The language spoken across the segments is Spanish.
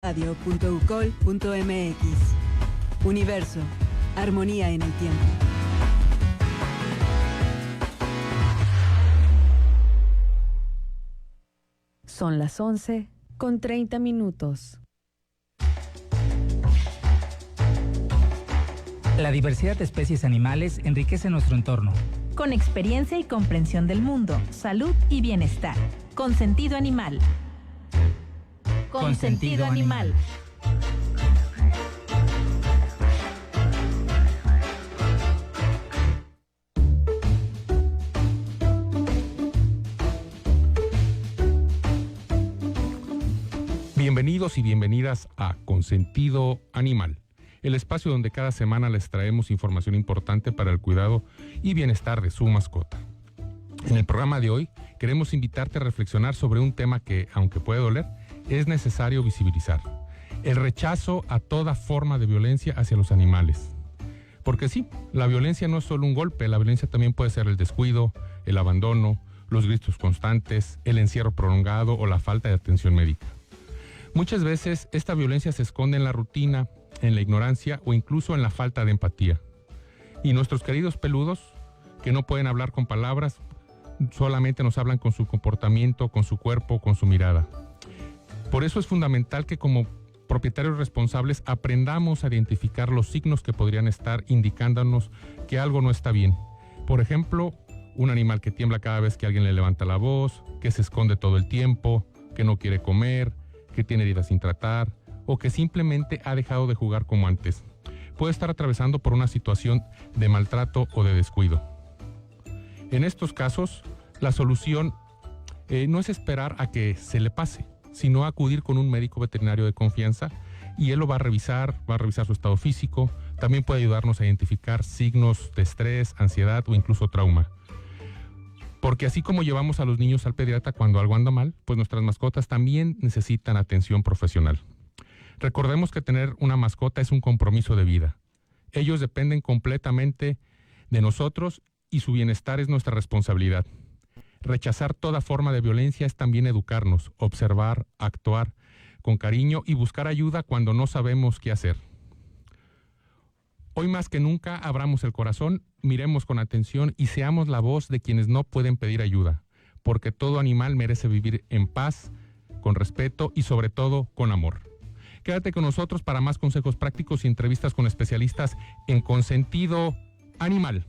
radio.ucol.mx. Universo, armonía en el tiempo. Son las 11:30. La diversidad de especies animales enriquece nuestro entorno. Con experiencia y comprensión del mundo, salud y bienestar. Consentido Animal. Consentido Animal. Bienvenidos y bienvenidas a Consentido Animal, el espacio donde cada semana les traemos información importante para el cuidado y bienestar de su mascota. En el programa de hoy queremos invitarte a reflexionar sobre un tema que, aunque puede doler, es necesario visibilizar: el rechazo a toda forma de violencia hacia los animales. Porque sí, la violencia no es solo un golpe, la violencia también puede ser el descuido, el abandono, los gritos constantes, el encierro prolongado o la falta de atención médica. Muchas veces esta violencia se esconde en la rutina, en la ignorancia o incluso en la falta de empatía. Y nuestros queridos peludos, que no pueden hablar con palabras, solamente nos hablan con su comportamiento, con su cuerpo, con su mirada. Por eso es fundamental que como propietarios responsables aprendamos a identificar los signos que podrían estar indicándonos que algo no está bien. Por ejemplo, un animal que tiembla cada vez que alguien le levanta la voz, que se esconde todo el tiempo, que no quiere comer, que tiene heridas sin tratar o que simplemente ha dejado de jugar como antes. Puede estar atravesando por una situación de maltrato o de descuido. En estos casos, la solución no es esperar a que se le pase, sino acudir con un médico veterinario de confianza y él lo va a revisar su estado físico. También puede ayudarnos a identificar signos de estrés, ansiedad o incluso trauma. Porque así como llevamos a los niños al pediatra cuando algo anda mal, pues nuestras mascotas también necesitan atención profesional. Recordemos que tener una mascota es un compromiso de vida. Ellos dependen completamente de nosotros y su bienestar es nuestra responsabilidad. Rechazar toda forma de violencia es también educarnos, observar, actuar con cariño y buscar ayuda cuando no sabemos qué hacer. Hoy más que nunca abramos el corazón, miremos con atención y seamos la voz de quienes no pueden pedir ayuda, porque todo animal merece vivir en paz, con respeto y sobre todo con amor. Quédate con nosotros para más consejos prácticos y entrevistas con especialistas en Consentido Animal.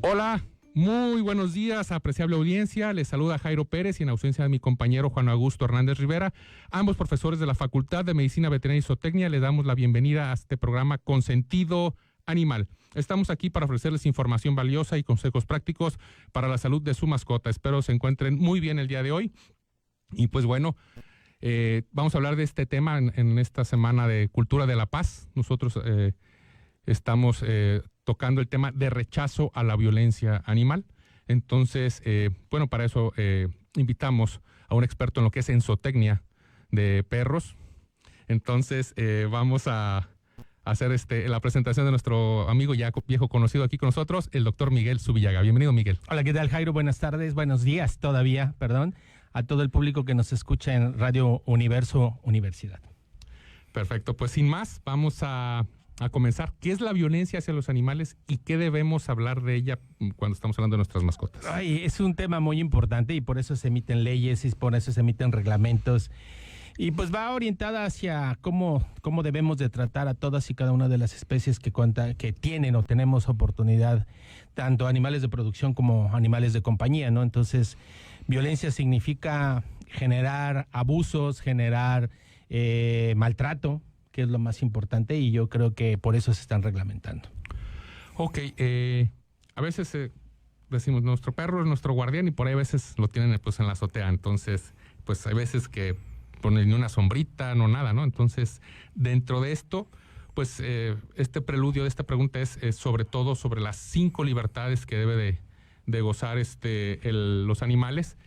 Hola, muy buenos días, apreciable audiencia. Les saluda Jairo Pérez y en ausencia de mi compañero Juan Augusto Hernández Rivera, ambos profesores de la Facultad de Medicina Veterinaria y Zootecnia, les damos la bienvenida a este programa Consentido Animal. Estamos aquí para ofrecerles información valiosa y consejos prácticos para la salud de su mascota. Espero se encuentren muy bien el día de hoy. Y pues bueno, vamos a hablar de este tema en esta semana de Cultura de la Paz. Nosotros estamos tocando el tema de rechazo a la violencia animal. Entonces, bueno, para eso invitamos a un experto en lo que es en zootecnia de perros. Entonces, vamos a hacer la presentación de nuestro amigo ya viejo conocido aquí con nosotros, el doctor Miguel Zubillaga. Bienvenido, Miguel. Hola, ¿qué tal, Jairo? Buenas tardes, buenos días todavía, a todo el público que nos escucha en Radio Universo Universidad. Perfecto, pues sin más, vamos a comenzar. ¿Qué es la violencia hacia los animales y qué debemos hablar de ella cuando estamos hablando de nuestras mascotas? Es un tema muy importante y por eso se emiten leyes y por eso se emiten reglamentos. Y pues va orientada hacia cómo debemos de tratar a todas y cada una de las especies que tienen o tenemos oportunidad, tanto animales de producción como animales de compañía, ¿no? Entonces, violencia significa generar abusos, generar maltrato, que es lo más importante, y yo creo que por eso se están reglamentando. Ok, a veces decimos, nuestro perro es nuestro guardián y por ahí a veces lo tienen pues en la azotea, entonces pues hay veces que ponen ni una sombrita, no nada, ¿no? Entonces, dentro de esto, pues este preludio de esta pregunta es sobre todo sobre las 5 libertades que debe de gozar los animales.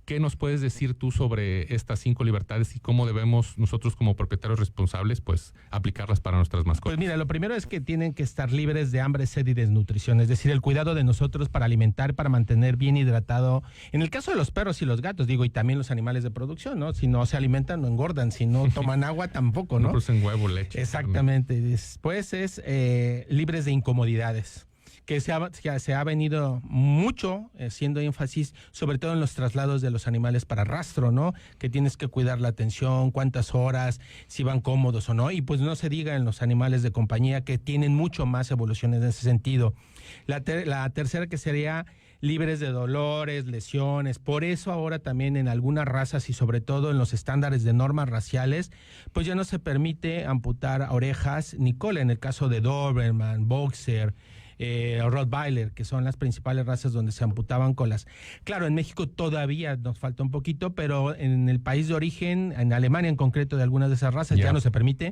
¿Qué nos puedes decir tú sobre estas 5 libertades y cómo debemos nosotros como propietarios responsables pues aplicarlas para nuestras mascotas? Pues mira, lo primero es que tienen que estar libres de hambre, sed y desnutrición, es decir, el cuidado de nosotros para alimentar, para mantener bien hidratado. En el caso de los perros y los gatos, digo, y también los animales de producción, ¿no? Si no se alimentan, no engordan, si no toman agua, tampoco, ¿no? No producen huevo, leche. Exactamente. Después es libres de incomodidades, que se ha venido mucho haciendo énfasis, sobre todo en los traslados de los animales para rastro, ¿no? Que tienes que cuidar la atención, cuántas horas, si van cómodos o no, y pues no se diga en los animales de compañía, que tienen mucho más evoluciones en ese sentido. La tercera, que sería libres de dolores, lesiones. Por eso ahora también en algunas razas y sobre todo en los estándares de normas raciales, pues ya no se permite amputar orejas ni cola, en el caso de Doberman, Boxer, Rottweiler, que son las principales razas donde se amputaban colas. Claro, en México todavía nos falta un poquito, pero en el país de origen, en Alemania en concreto, de algunas de esas razas ya no se permite.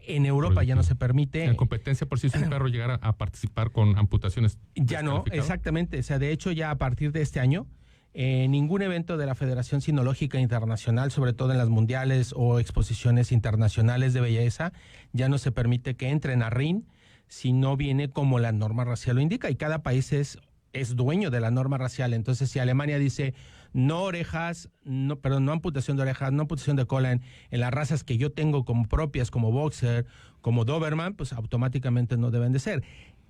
En Europa ya no se permite. En competencia, por si es un perro llegara a participar con amputaciones. Ya no, exactamente. O sea, de hecho, ya a partir de este año, ningún evento de la Federación Cinológica Internacional, sobre todo en las mundiales o exposiciones internacionales de belleza, ya no se permite que entren a ring si no viene como la norma racial lo indica, y cada país es dueño de la norma racial. Entonces, si Alemania dice no orejas, no amputación de orejas, no amputación de cola en las razas que yo tengo como propias, como Boxer, como Doberman, pues automáticamente no deben de ser.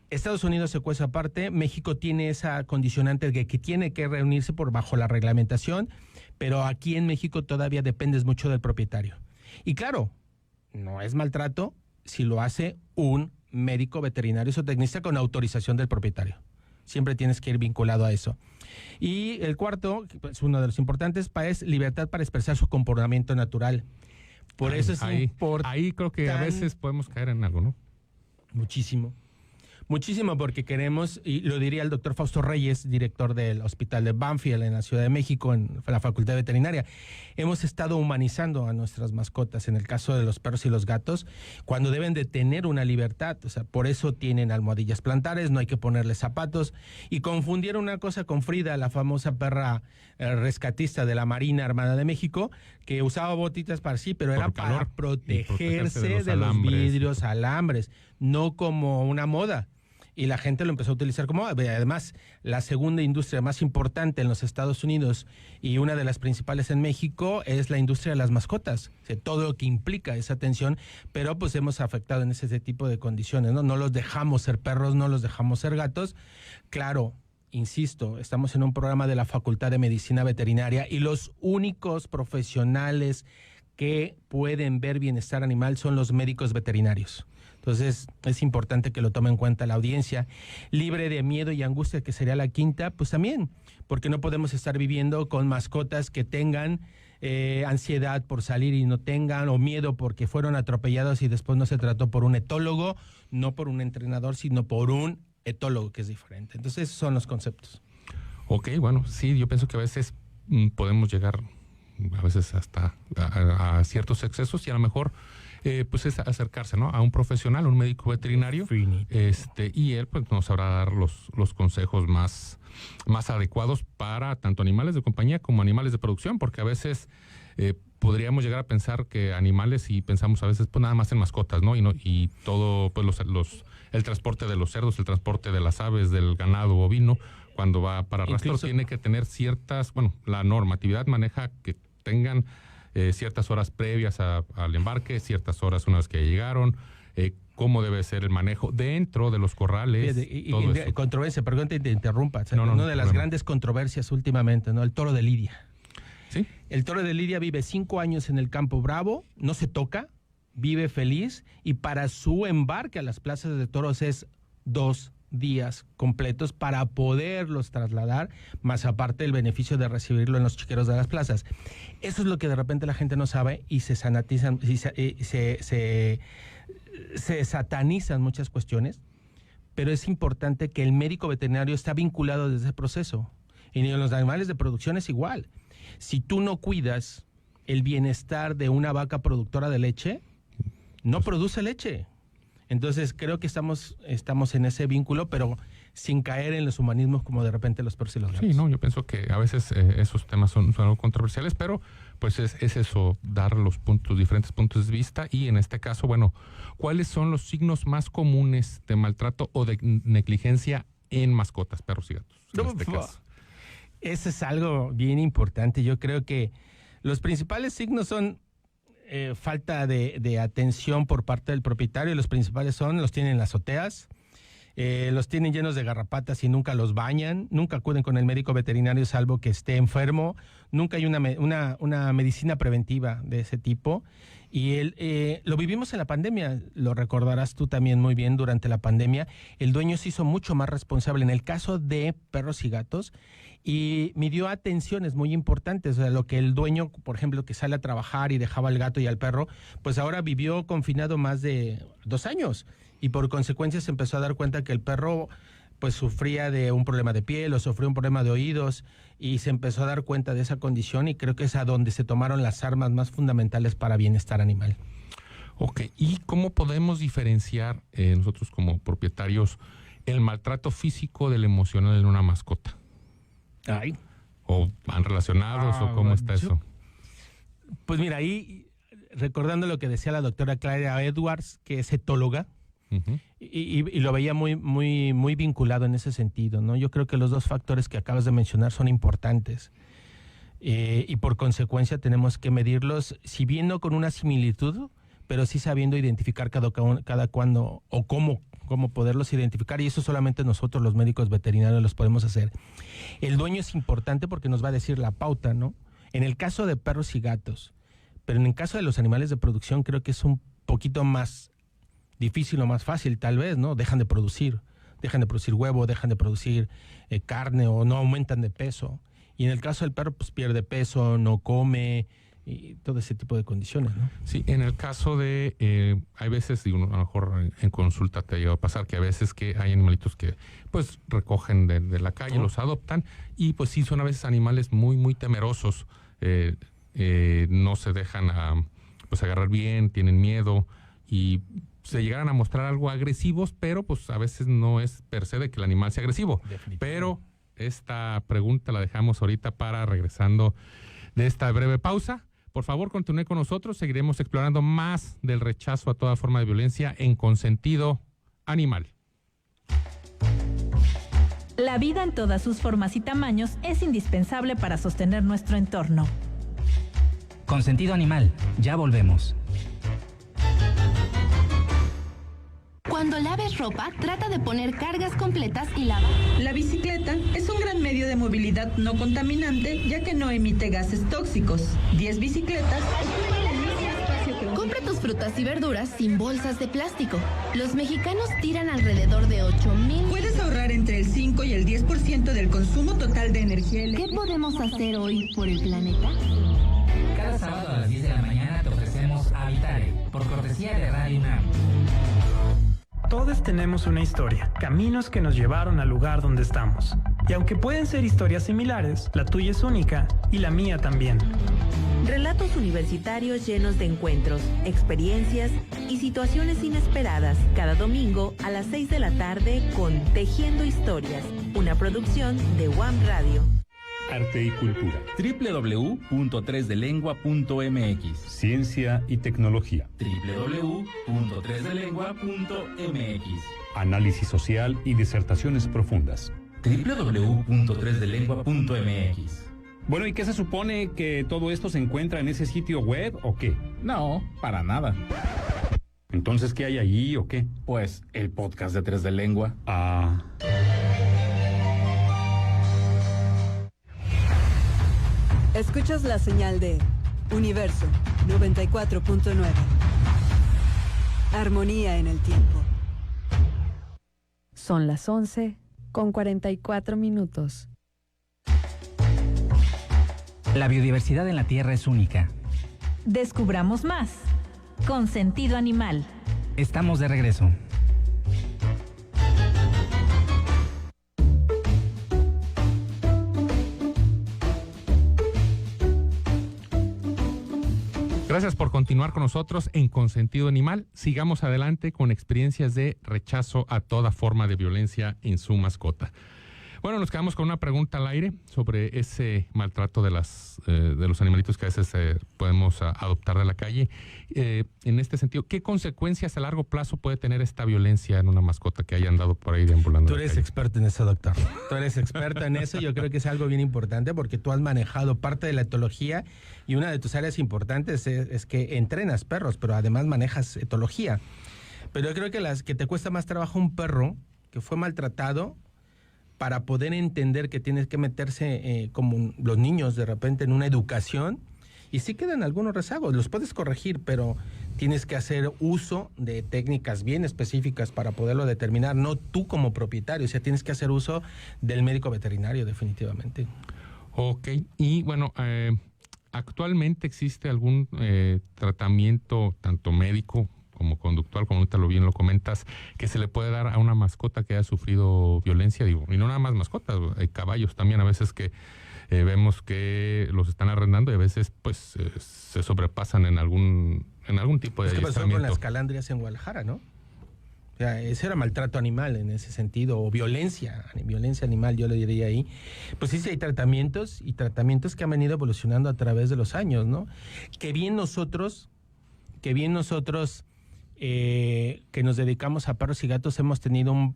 Estados Unidos se cuece aparte, México tiene esa condicionante de que tiene que reunirse bajo la reglamentación, pero aquí en México todavía dependes mucho del propietario. Y claro, no es maltrato si lo hace un médico veterinario o zootecnista con autorización del propietario. Siempre tienes que ir vinculado a eso. Y el cuarto, pues uno de los importantes, es libertad para expresar su comportamiento natural. Por eso es importante. Ahí creo que a veces podemos caer en algo, ¿no? Muchísimo, porque queremos, y lo diría el doctor Fausto Reyes, director del Hospital de Banfield en la Ciudad de México, en la Facultad de Veterinaria, hemos estado humanizando a nuestras mascotas, en el caso de los perros y los gatos, cuando deben de tener una libertad. O sea, por eso tienen almohadillas plantares, no hay que ponerles zapatos, y confundieron una cosa con Frida, la famosa perra rescatista de la Marina Armada de México, que usaba botitas para sí, pero era para protegerse de los vidrios, alambres, no como una moda. Y la gente lo empezó a utilizar como... Además, la segunda industria más importante en los Estados Unidos y una de las principales en México es la industria de las mascotas. O sea, todo lo que implica esa atención, pero pues hemos afectado en ese tipo de condiciones, ¿no? No los dejamos ser perros, no los dejamos ser gatos. Claro, insisto, estamos en un programa de la Facultad de Medicina Veterinaria y los únicos profesionales que pueden ver bienestar animal son los médicos veterinarios. Entonces, es importante que lo tome en cuenta la audiencia. Libre de miedo y angustia, que sería la quinta, pues también, porque no podemos estar viviendo con mascotas que tengan ansiedad por salir y no tengan, o miedo porque fueron atropellados y después no se trató por un etólogo, no por un entrenador, sino por un etólogo, que es diferente. Entonces, esos son los conceptos. Ok, bueno, sí, yo pienso que a veces podemos llegar, a veces hasta a ciertos excesos, y a lo mejor pues es acercarse, ¿no?, a un profesional, un médico veterinario, y él pues nos sabrá dar los consejos más adecuados para tanto animales de compañía como animales de producción, porque a veces podríamos llegar a pensar que animales, y pensamos a veces pues nada más en mascotas, ¿no? Y todo, pues el transporte de los cerdos, el transporte de las aves, del ganado bovino, cuando va para rastro, tiene que tener ciertas, la normatividad maneja que tengan ciertas horas previas al embarque, ciertas horas una vez que llegaron, cómo debe ser el manejo dentro de los corrales. Controversia, perdón que te interrumpa. Una de las grandes controversias últimamente, ¿no? El toro de Lidia. ¿Sí? El toro de Lidia vive 5 años en el Campo Bravo, no se toca, vive feliz, y para su embarque a las plazas de toros es 2 días completos para poderlos trasladar, más aparte el beneficio de recibirlo en los chiqueros de las plazas. Eso es lo que de repente la gente no sabe, y se sanatizan, se satanizan muchas cuestiones, pero es importante que el médico veterinario está vinculado desde ese proceso. Y en los animales de producción es igual. Si tú no cuidas el bienestar de una vaca productora de leche, no produce leche. Entonces creo que estamos en ese vínculo, pero sin caer en los humanismos como de repente los perros y los gatos. Sí, no, yo pienso que a veces esos temas son algo controversiales, pero pues es eso, dar los diferentes puntos de vista. Y en este caso, bueno, ¿cuáles son los signos más comunes de maltrato o de negligencia en mascotas, perros y gatos? En este caso. Eso es algo bien importante. Yo creo que los principales signos son falta de atención por parte del propietario. Los principales los tienen en las azoteas, los tienen llenos de garrapatas y nunca los bañan, nunca acuden con el médico veterinario salvo que esté enfermo, nunca hay una medicina preventiva de ese tipo. Y lo vivimos en la pandemia, lo recordarás tú también muy bien. Durante la pandemia el dueño se hizo mucho más responsable en el caso de perros y gatos y midió atenciones muy importantes. O sea, lo que el dueño, por ejemplo, que sale a trabajar y dejaba al gato y al perro, pues ahora vivió confinado más de 2 años y por consecuencia se empezó a dar cuenta que el perro pues sufría de un problema de piel o sufrió un problema de oídos y se empezó a dar cuenta de esa condición y creo que es a donde se tomaron las armas más fundamentales para bienestar animal. Ok, ¿y cómo podemos diferenciar nosotros como propietarios el maltrato físico del emocional en una mascota? Ay. ¿O van relacionados o cómo está eso? Pues mira, ahí recordando lo que decía la doctora Clara Edwards, que es etóloga, uh-huh. y lo veía muy, muy, muy vinculado en ese sentido, ¿no? Yo creo que los 2 factores que acabas de mencionar son importantes y por consecuencia tenemos que medirlos, si bien no con una similitud, pero sí sabiendo identificar cada cuándo o cómo poderlos identificar, y eso solamente nosotros los médicos veterinarios los podemos hacer. El dueño es importante porque nos va a decir la pauta, ¿no? En el caso de perros y gatos, pero en el caso de los animales de producción creo que es un poquito más difícil o más fácil tal vez, ¿no? Dejan de producir huevo, dejan de producir carne o no aumentan de peso. Y en el caso del perro pues pierde peso, no come y todo ese tipo de condiciones, ¿no? Sí, en el caso de, hay veces, digo, a lo mejor en consulta te ha llegado a pasar que a veces que hay animalitos que pues recogen de la calle, los adoptan y pues sí son a veces animales muy, muy temerosos, no se dejan pues agarrar bien, tienen miedo y se llegaran a mostrar algo agresivos, pero pues a veces no es per se de que el animal sea agresivo. Pero esta pregunta la dejamos ahorita para regresando de esta breve pausa. Por favor, continúe con nosotros. Seguiremos explorando más del rechazo a toda forma de violencia en Consentido Animal. La vida en todas sus formas y tamaños es indispensable para sostener nuestro entorno. Consentido Animal, ya volvemos. Cuando laves ropa, trata de poner cargas completas y lava. La bicicleta es un gran medio de movilidad no contaminante, ya que no emite gases tóxicos. 10 bicicletas ocupan el mismo espacio que un... Compra tus frutas y verduras sin bolsas de plástico. Los mexicanos tiran alrededor de 8,000... Puedes ahorrar entre el 5 y el 10% del consumo total de energía eléctrica. ¿Qué podemos hacer hoy por el planeta? Cada sábado a las 10 de la mañana te ofrecemos Habitare, por cortesía de Radio UNAM. Todos tenemos una historia, caminos que nos llevaron al lugar donde estamos. Y aunque pueden ser historias similares, la tuya es única y la mía también. Relatos universitarios llenos de encuentros, experiencias y situaciones inesperadas. Cada domingo a las 6 de la tarde con Tejiendo Historias, una producción de UAM Radio. Arte y cultura. www.tresdelengua.mx. Ciencia y tecnología. www.tresdelengua.mx. Análisis social y disertaciones profundas. www.tresdelengua.mx. Bueno, ¿y qué se supone que todo esto se encuentra en ese sitio web o qué? No, para nada. Entonces, ¿qué hay allí o qué? Pues el podcast de Tres de Lengua. Ah... Escuchas la señal de Universo 94.9. Armonía en el tiempo. Son las 11:44. La biodiversidad en la Tierra es única. Descubramos más. Consentido Animal. Estamos de regreso. Gracias por continuar con nosotros en Consentido Animal. Sigamos adelante con experiencias de rechazo a toda forma de violencia en su mascota. Bueno, nos quedamos con una pregunta al aire sobre ese maltrato de los animalitos que a veces podemos adoptar de la calle. En este sentido, ¿qué consecuencias a largo plazo puede tener esta violencia en una mascota que haya andado por ahí deambulando? Tú eres experto en eso, doctor. Tú eres experto en eso. Yo creo que es algo bien importante porque tú has manejado parte de la etología y una de tus áreas importantes es que entrenas perros, pero además manejas etología. Pero yo creo que te cuesta más trabajo un perro que fue maltratado para poder entender que tienes que meterse como los niños de repente en una educación, y sí quedan algunos rezagos, los puedes corregir, pero tienes que hacer uso de técnicas bien específicas para poderlo determinar, no tú como propietario, o sea, tienes que hacer uso del médico veterinario definitivamente. Ok, y bueno, actualmente existe algún tratamiento tanto médico como conductual, como ahorita bien lo comentas, que se le puede dar a una mascota que haya sufrido violencia, digo, y no nada más mascotas, hay caballos también a veces que vemos que los están arrendando y a veces pues se sobrepasan en algún tipo de adiestramiento. ¿Qué pasó con las calandrias en Guadalajara, no? O sea, ese era maltrato animal en ese sentido, o violencia animal, yo le diría ahí. Pues sí, hay tratamientos que han venido evolucionando a través de los años, ¿no? Que bien nosotros que nos dedicamos a perros y gatos hemos tenido un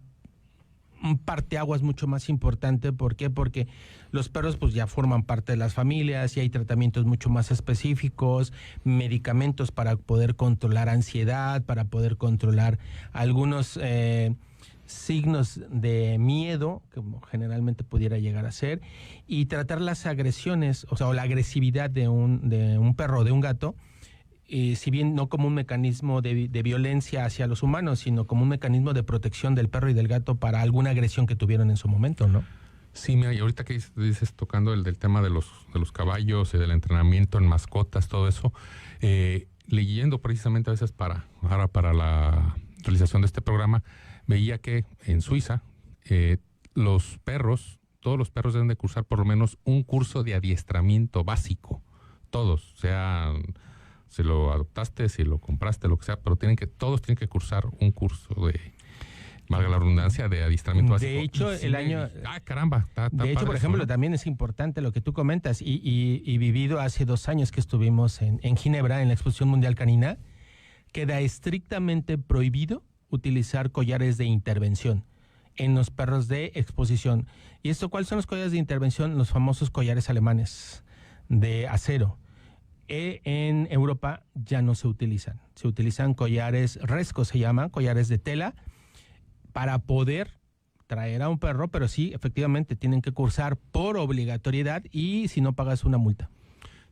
parteaguas mucho más importante. ¿Por qué? Porque los perros pues ya forman parte de las familias y hay tratamientos mucho más específicos, medicamentos para poder controlar ansiedad, para poder controlar algunos signos de miedo, como generalmente pudiera llegar a ser, y tratar las agresiones, o la agresividad de un perro o de un gato, si bien no como un mecanismo de violencia hacia los humanos, sino como un mecanismo de protección del perro y del gato para alguna agresión que tuvieron en su momento, ¿no? Sí, mira, y ahorita que dices tocando el del tema de los caballos y del entrenamiento en mascotas, todo eso, leyendo precisamente a veces para la realización de este programa, veía que en Suiza todos los perros deben de cursar por lo menos un curso de adiestramiento básico, todos, si lo adoptaste, si lo compraste, lo que sea, pero todos tienen que cursar un curso de, valga la redundancia, de adiestramiento básico. De hecho, caramba. De hecho, por ejemplo, también es importante lo que tú comentas, y vivido hace 2 años que estuvimos en Ginebra, en la Exposición Mundial Canina, queda estrictamente prohibido utilizar collares de intervención en los perros de exposición. ¿Y esto cuáles son los collares de intervención? Los famosos collares alemanes de acero. En Europa ya no se utilizan. Se utilizan collares resco, se llaman, collares de tela, para poder traer a un perro, pero sí, efectivamente, tienen que cursar por obligatoriedad y si no pagas una multa.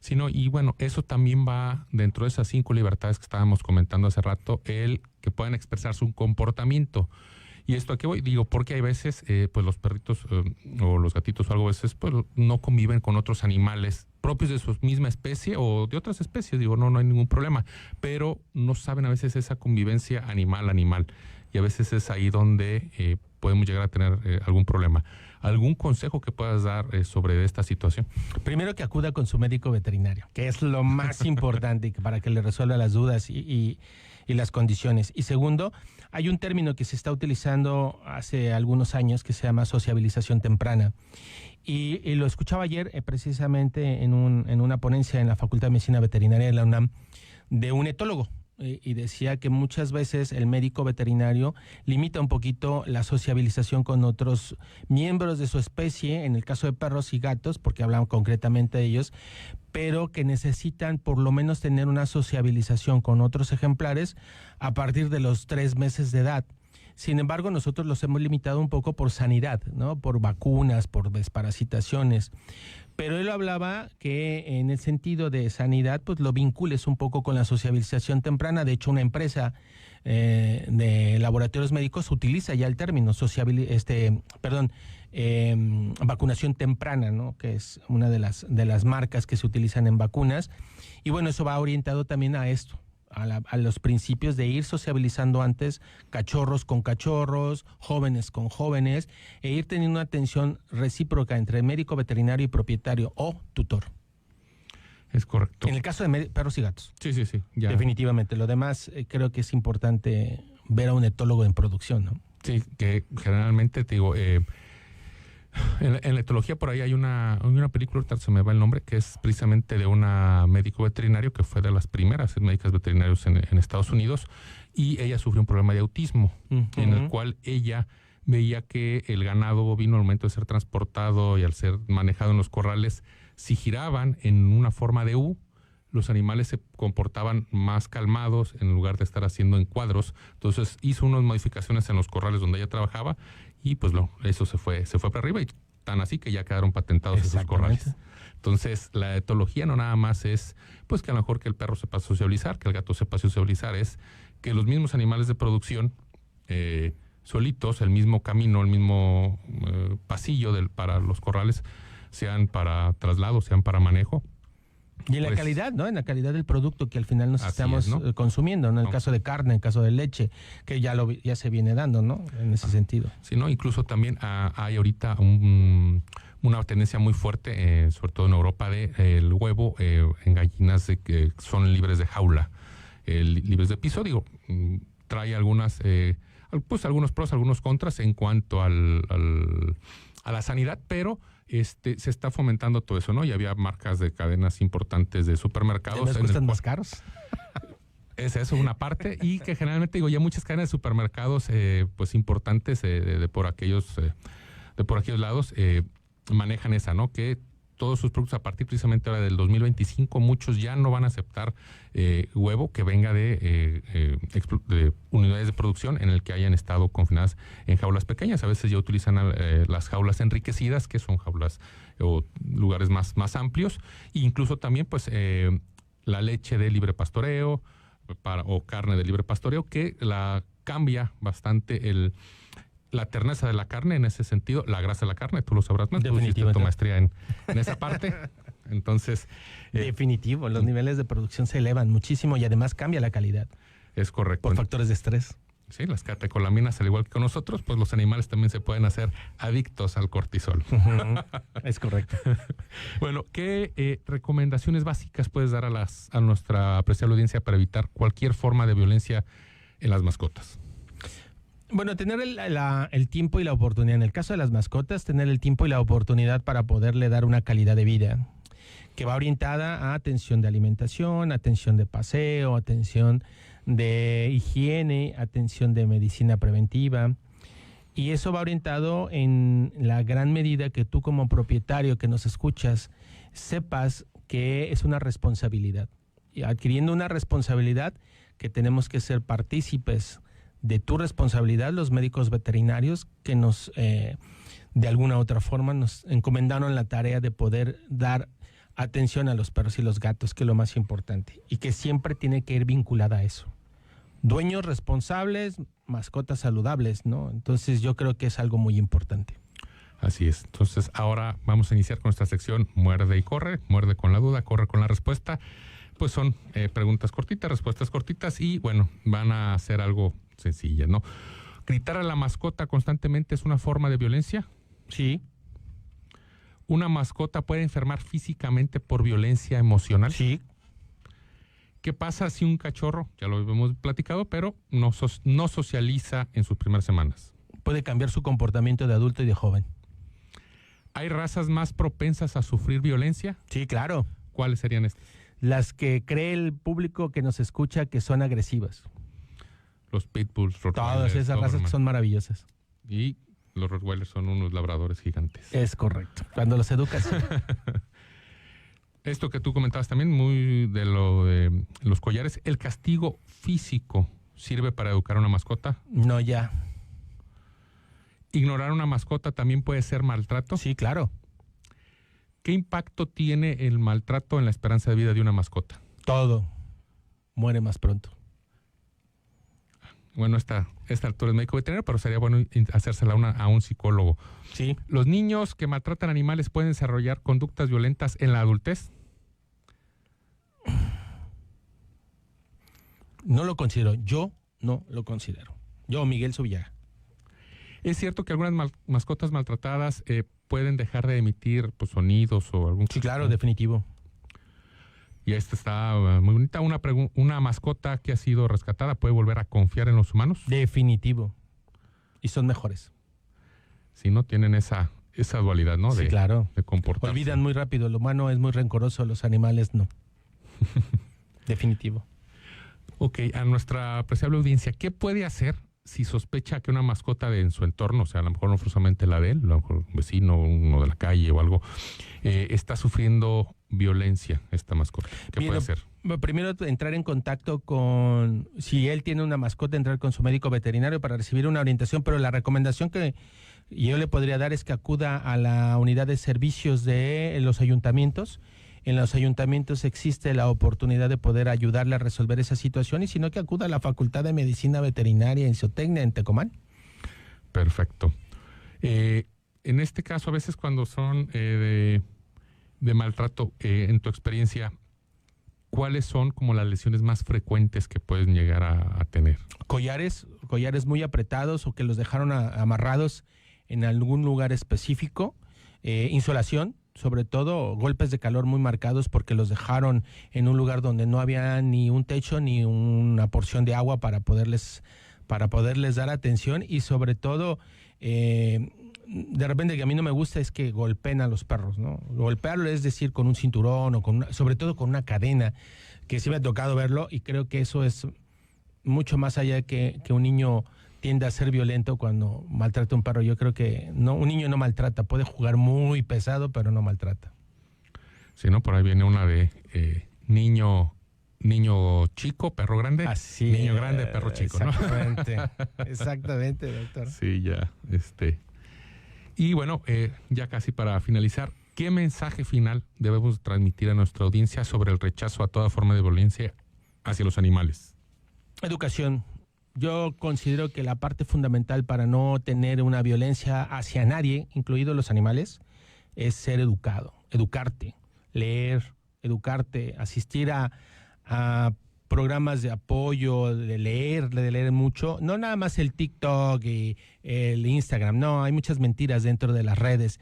Sí, no, y bueno, eso también va dentro de esas 5 libertades que estábamos comentando hace rato, el que puedan expresar su comportamiento. ¿Y esto a qué voy? Digo, porque hay veces, pues los perritos o los gatitos o algo, a veces pues no conviven con otros animales propios de su misma especie o de otras especies. Digo, no hay ningún problema, pero no saben a veces esa convivencia animal. Y a veces es ahí donde podemos llegar a tener algún problema. ¿Algún consejo que puedas dar sobre esta situación? Primero, que acuda con su médico veterinario, que es lo más importante para que le resuelva las dudas y las condiciones. Y segundo, hay un término que se está utilizando hace algunos años que se llama sociabilización temprana. Y lo escuchaba ayer precisamente en una ponencia en la Facultad de Medicina Veterinaria de la UNAM de un etólogo. Y decía que muchas veces el médico veterinario limita un poquito la sociabilización con otros miembros de su especie, en el caso de perros y gatos, porque hablan concretamente de ellos, pero que necesitan por lo menos tener una sociabilización con otros ejemplares a partir de los 3 meses de edad. Sin embargo, nosotros los hemos limitado un poco por sanidad, ¿no? Por vacunas, por desparasitaciones. Pero él hablaba que en el sentido de sanidad, pues lo vincules un poco con la sociabilización temprana. De hecho, una empresa de laboratorios médicos utiliza ya el término vacunación temprana, ¿no? Que es una de las marcas que se utilizan en vacunas. Y bueno, eso va orientado también a esto, a los principios de ir sociabilizando antes cachorros con cachorros, jóvenes con jóvenes, e ir teniendo una atención recíproca entre médico veterinario y propietario o tutor. Es correcto. En el caso de perros y gatos. Sí, ya. Definitivamente. Lo demás creo que es importante ver a un etólogo en producción, ¿no? Sí, que generalmente te digo, en la etología por ahí hay una película, ahorita se me va el nombre, que es precisamente de una médico veterinario que fue de las primeras médicas veterinarios en Estados Unidos, y ella sufrió un problema de autismo, en el cual ella veía que el ganado bovino al momento de ser transportado y al ser manejado en los corrales, si giraban en una forma de U, los animales se comportaban más calmados en lugar de estar haciendo encuadros. Entonces hizo unas modificaciones en los corrales donde ella trabajaba y pues eso se fue para arriba, y tan así que ya quedaron patentados esos corrales. Entonces la etología no nada más es pues que a lo mejor que el perro sepa sociabilizar, que el gato sepa sociabilizar, es que los mismos animales de producción solitos, el mismo camino, el mismo pasillo para los corrales, sean para traslado, sean para manejo. Y en la calidad, ¿no? En la calidad del producto que al final nos estamos consumiendo, ¿no? En el caso de carne, en el caso de leche, que ya se viene dando, ¿no? En ese sentido. Sí, ¿no? Incluso también hay ahorita una tendencia muy fuerte, sobre todo en Europa, de el huevo en gallinas que son libres de jaula, libres de piso. Digo, trae algunos pros, algunos contras en cuanto a la sanidad, pero se está fomentando todo eso, ¿no? Y había marcas de cadenas importantes de supermercados. ¿Les gustan más caros? Es eso una parte, y que generalmente digo, ya muchas cadenas de supermercados pues importantes de por aquellos lados manejan esa, ¿no? Que todos sus productos a partir precisamente ahora del 2025, muchos ya no van a aceptar huevo que venga de unidades de producción en el que hayan estado confinadas en jaulas pequeñas. A veces ya utilizan las jaulas enriquecidas, que son jaulas o lugares más amplios, e incluso también pues la leche de libre pastoreo o carne de libre pastoreo, que la cambia bastante la terneza de la carne en ese sentido, la grasa de la carne, tú lo sabrás más, tú hiciste tu maestría en esa parte. Entonces, definitivo, los niveles de producción se elevan muchísimo y además cambia la calidad. Es correcto. Por factores de estrés. Sí, las catecolaminas, al igual que con nosotros, pues los animales también se pueden hacer adictos al cortisol. Es correcto. Bueno, ¿qué recomendaciones básicas puedes dar a nuestra apreciable audiencia para evitar cualquier forma de violencia en las mascotas? Bueno, tener el tiempo y la oportunidad. En el caso de las mascotas, tener el tiempo y la oportunidad para poderle dar una calidad de vida que va orientada a atención de alimentación, atención de paseo, atención de higiene, atención de medicina preventiva. Y eso va orientado en la gran medida que tú como propietario que nos escuchas sepas que es una responsabilidad. Y adquiriendo una responsabilidad que tenemos que ser partícipes de tu responsabilidad, los médicos veterinarios que nos, de alguna u otra forma, nos encomendaron la tarea de poder dar atención a los perros y los gatos, que es lo más importante, y que siempre tiene que ir vinculada a eso. Dueños responsables, mascotas saludables, ¿no? Entonces yo creo que es algo muy importante. Así es. Entonces ahora vamos a iniciar con nuestra sección Muerde y Corre, muerde con la duda, corre con la respuesta. Pues son preguntas cortitas, respuestas cortitas, y bueno, van a ser algo sencillas, ¿no? ¿Gritar a la mascota constantemente es una forma de violencia? Sí. ¿Una mascota puede enfermar físicamente por violencia emocional? Sí. ¿Qué pasa si un cachorro, ya lo hemos platicado, pero no socializa en sus primeras semanas? Puede cambiar su comportamiento de adulto y de joven. ¿Hay razas más propensas a sufrir violencia? Sí, claro. ¿Cuáles serían estas? Las que cree el público que nos escucha que son agresivas. Los pitbulls, rottweilers. Todas esas razas que son maravillosas. Y los rottweilers son unos labradores gigantes. Es correcto. Cuando los educas. Esto que tú comentabas también, muy de lo de los collares, ¿el castigo físico sirve para educar a una mascota? No, ya. ¿Ignorar a una mascota también puede ser maltrato? Sí, claro. ¿Qué impacto tiene el maltrato en la esperanza de vida de una mascota? Todo. Muere más pronto. Bueno, esta altura es médico veterinario, pero sería bueno hacérsela a un psicólogo. Sí. ¿Los niños que maltratan animales pueden desarrollar conductas violentas en la adultez? No lo considero. Yo no lo considero. Yo, Miguel Subillaga. ¿Es cierto que algunas mascotas maltratadas pueden dejar de emitir pues, sonidos o algún... Sí, claro, definitivo. Y esta está muy bonita. Una mascota que ha sido rescatada puede volver a confiar en los humanos. Definitivo. Y son mejores. Si no tienen esa dualidad, ¿no? Sí, claro. De comportarse. Olvidan muy rápido. El humano es muy rencoroso, los animales no. Definitivo. Ok, a nuestra apreciable audiencia, ¿qué puede hacer si sospecha que una mascota en su entorno, o sea, a lo mejor no forzosamente la de él, a lo mejor un vecino, uno de la calle o algo, está sufriendo violencia esta mascota? ¿Qué puede hacer? Primero, entrar en contacto con, si él tiene una mascota, entrar con su médico veterinario para recibir una orientación, pero la recomendación que yo le podría dar es que acuda a la unidad de servicios de los ayuntamientos. En los ayuntamientos existe la oportunidad de poder ayudarle a resolver esa situación, y si no, que acuda a la Facultad de Medicina Veterinaria en Zootecnia, en Tecomán. Perfecto. En este caso, a veces cuando son de maltrato, en tu experiencia, ¿cuáles son como las lesiones más frecuentes que pueden llegar a tener? Collares muy apretados o que los dejaron amarrados en algún lugar específico, insolación, sobre todo golpes de calor muy marcados porque los dejaron en un lugar donde no había ni un techo ni una porción de agua para poderles dar atención, y sobre todo de repente, que a mí no me gusta es que golpeen a los perros, ¿no? Golpearlo es decir, con un cinturón o sobre todo con una cadena, que sí me ha tocado verlo, y creo que eso es mucho más allá de que un niño tiende a ser violento cuando maltrata a un perro. Yo creo que no, un niño no maltrata, puede jugar muy pesado, pero no maltrata. Sí, ¿no? Por ahí viene una de niño chico, perro grande. Así niño grande, perro chico, exactamente, ¿no? Exactamente, doctor. Sí, ya. Y bueno, ya casi para finalizar, ¿qué mensaje final debemos transmitir a nuestra audiencia sobre el rechazo a toda forma de violencia hacia los animales? Educación. Yo considero que la parte fundamental para no tener una violencia hacia nadie, incluidos los animales, es ser educado, educarte, leer, educarte, asistir a programas de apoyo, de leer mucho, no nada más el TikTok y el Instagram, no, hay muchas mentiras dentro de las redes,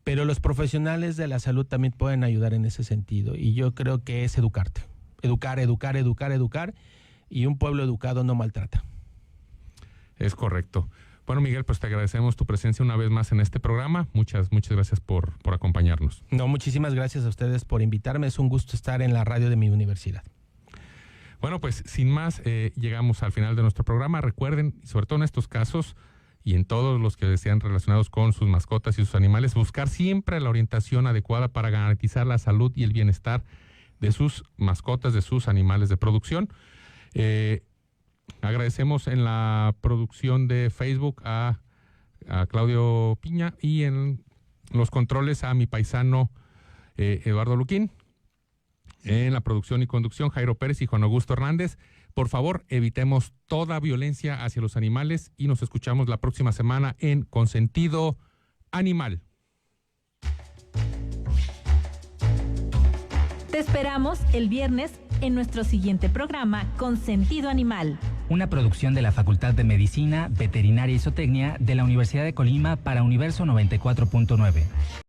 pero los profesionales de la salud también pueden ayudar en ese sentido, y yo creo que es educarte, educar, y un pueblo educado no maltrata. Es correcto. Bueno, Miguel, pues te agradecemos tu presencia una vez más en este programa. Muchas gracias por acompañarnos. No, muchísimas gracias a ustedes por invitarme. Es un gusto estar en la radio de mi universidad. Bueno, pues sin más, llegamos al final de nuestro programa. Recuerden, sobre todo en estos casos y en todos los que sean relacionados con sus mascotas y sus animales, buscar siempre la orientación adecuada para garantizar la salud y el bienestar de sus mascotas, de sus animales de producción. Agradecemos en la producción de Facebook a Claudio Piña, y en los controles a mi paisano Eduardo Luquín. En la producción y conducción, Jairo Pérez y Juan Augusto Hernández. Por favor, evitemos toda violencia hacia los animales y nos escuchamos la próxima semana en Consentido Animal. Te esperamos el viernes en nuestro siguiente programa, Consentido Animal. Una producción de la Facultad de Medicina, Veterinaria y Zootecnia de la Universidad de Colima para Universo 94.9.